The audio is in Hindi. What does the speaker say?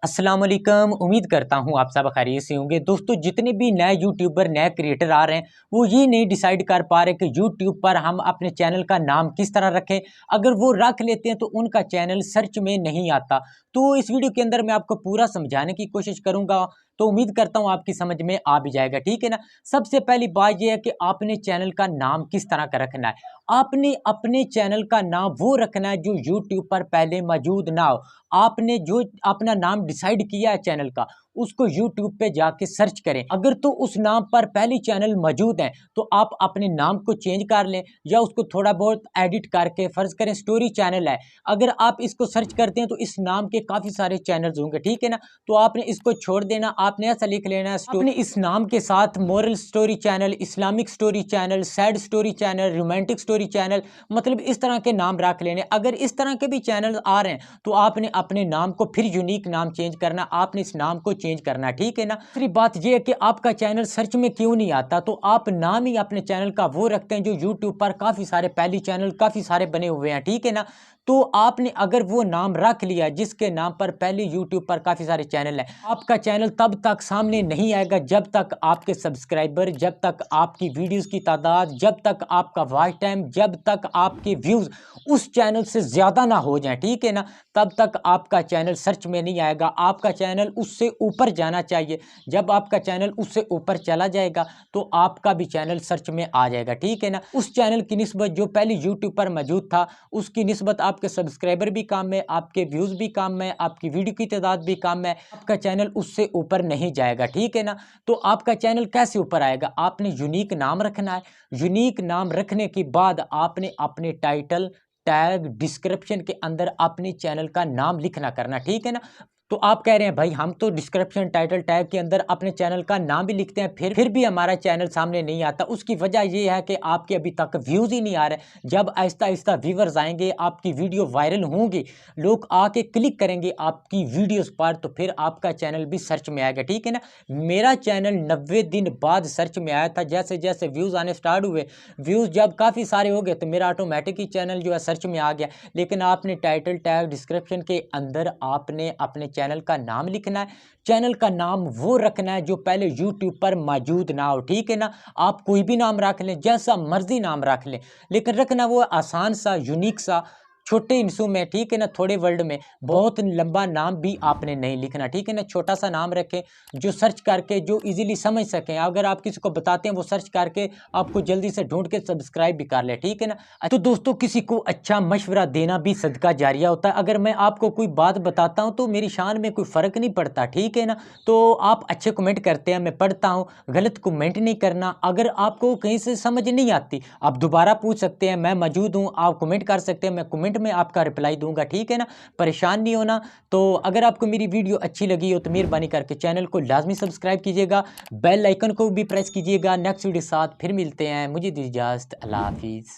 अस्सलाम वालेकुम। उम्मीद करता हूँ आप सब खैरियत से होंगे। दोस्तों, जितने भी नए यूट्यूबर नए क्रिएटर आ रहे हैं वो ये नहीं डिसाइड कर पा रहे कि यूट्यूब पर हम अपने चैनल का नाम किस तरह रखें। अगर वो रख लेते हैं तो उनका चैनल सर्च में नहीं आता। तो इस वीडियो के अंदर मैं आपको पूरा समझाने की कोशिश करूंगा, तो उम्मीद करता हूँ आपकी समझ में आ भी जाएगा। ठीक है ना। सबसे पहली बात यह है कि आपने चैनल का नाम किस तरह का रखना है। आपने अपने चैनल का नाम वो रखना है जो यूट्यूब पर पहले मौजूद ना हो। आपने जो अपना नाम डिसाइड किया है चैनल का, उसको यूट्यूब पे जाके सर्च करें। अगर तो उस नाम पर पहले चैनल मौजूद है तो आप अपने नाम को चेंज कर लें या उसको थोड़ा बहुत एडिट करके, फर्ज करें स्टोरी चैनल है, अगर आप इसको सर्च करते हैं तो इस नाम के काफी सारे चैनल्स होंगे। ठीक है ना। तो आपने इसको छोड़ देना, आपने ऐसा लिख लेना है आपने इस नाम के साथ moral story channel, Islamic story channel, sad story channel, romantic story channel, मतलब इस तरह के नाम रख लेने। अगर इस तरह के भी चैनल आ रहे हैं तो आपने अपने नाम को फिर यूनिक नाम चेंज करना, आपने इस नाम को चेंज करना। ठीक है ना। दूसरी बात यह है कि आपका चैनल सर्च में क्यों नहीं आता, तो आप नाम ही अपने चैनल का वो रखते हैं जो यूट्यूब पर काफी सारे पहली चैनल काफी सारे बने हुए हैं। ठीक है ना। तो आपने अगर वो नाम रख लिया जिसके नाम पर पहले यूट्यूब पर काफी सारे चैनल हैं, आपका चैनल तब तक सामने नहीं आएगा जब तक आपके सब्सक्राइबर, जब तक आपकी वीडियोस की तादाद, जब तक आपका वॉच टाइम, जब तक आपके व्यूज उस चैनल से ज्यादा ना हो जाए। ठीक है ना। तब तक आपका चैनल सर्च में नहीं आएगा। आपका चैनल उससे ऊपर जाना चाहिए। जब आपका चैनल उससे ऊपर चला जाएगा तो आपका भी चैनल सर्च में आ जाएगा। ठीक है ना। उस चैनल की निस्बत जो पहले यूट्यूब पर मौजूद था उसकी निस्बत आपके सब्सक्राइबर भी कम है, आपके व्यूज भी कम है, आपकी वीडियो की तादाद भी कम है, आपका चैनल उससे ऊपर नहीं जाएगा। ठीक है ना। तो आपका चैनल कैसे ऊपर आएगा, आपने यूनिक नाम रखना है। यूनिक नाम रखने के बाद आपने अपने टाइटल, टैग, डिस्क्रिप्शन के अंदर अपने चैनल का नाम लिखना करना। ठीक है ना। तो आप कह रहे हैं भाई हम तो डिस्क्रिप्शन, टाइटल, टैग के अंदर अपने चैनल का नाम भी लिखते हैं, फिर भी हमारा चैनल सामने नहीं आता। उसकी वजह यह है कि आपके अभी तक व्यूज ही नहीं आ रहे। जब आहिस्ता आहिस्ता व्यूवर्स आएंगे, आपकी वीडियो वायरल होंगी, लोग आके क्लिक करेंगे आपकी वीडियोस पर, तो फिर आपका चैनल भी सर्च में आएगा। ठीक है ना। मेरा चैनल 90 दिन बाद सर्च में आया था। जैसे जैसे व्यूज आने स्टार्ट हुए, व्यूज जब काफी सारे हो गए तो मेरा ऑटोमेटिक ही चैनल जो है सर्च में आ गया। लेकिन आपने टाइटल, टैग, डिस्क्रिप्शन के अंदर आपने अपने चैनल का नाम लिखना है। चैनल का नाम वो रखना है जो पहले यूट्यूब पर मौजूद ना हो। ठीक है ना। आप कोई भी नाम रख लें, जैसा मर्जी नाम रख लें, लेकिन रखना वो आसान सा, यूनिक सा, छोटे हिस्सों में। ठीक है ना। थोड़े वर्ड में, बहुत लंबा नाम भी आपने नहीं लिखना। ठीक है ना। छोटा सा नाम रखें जो सर्च करके जो इजीली समझ सकें। अगर आप किसी को बताते हैं वो सर्च करके आपको जल्दी से ढूंढ के सब्सक्राइब भी कर ले। ठीक है ना। तो दोस्तों, किसी को अच्छा मशवरा देना भी सदका जारिया होता है। अगर मैं आपको कोई बात बताता हूं तो मेरी शान में कोई फर्क नहीं पड़ता। ठीक है ना। तो आप अच्छे कमेंट करते हैं, मैं पढ़ता हूं, गलत कमेंट नहीं करना। अगर आपको कहीं से समझ नहीं आती आप दोबारा पूछ सकते हैं, मैं मौजूद हूं, आप कमेंट कर सकते हैं, मैं कमेंट में आपका रिप्लाई दूंगा। ठीक है ना। परेशान नहीं होना। तो अगर आपको मेरी वीडियो अच्छी लगी हो तो मेहरबानी करके चैनल को लाजमी सब्सक्राइब कीजिएगा, बेल आइकन को भी प्रेस कीजिएगा। नेक्स्ट वीडियो के साथ फिर मिलते हैं। मुझे दीजिए इजाज़त। अल्लाह हाफिज़।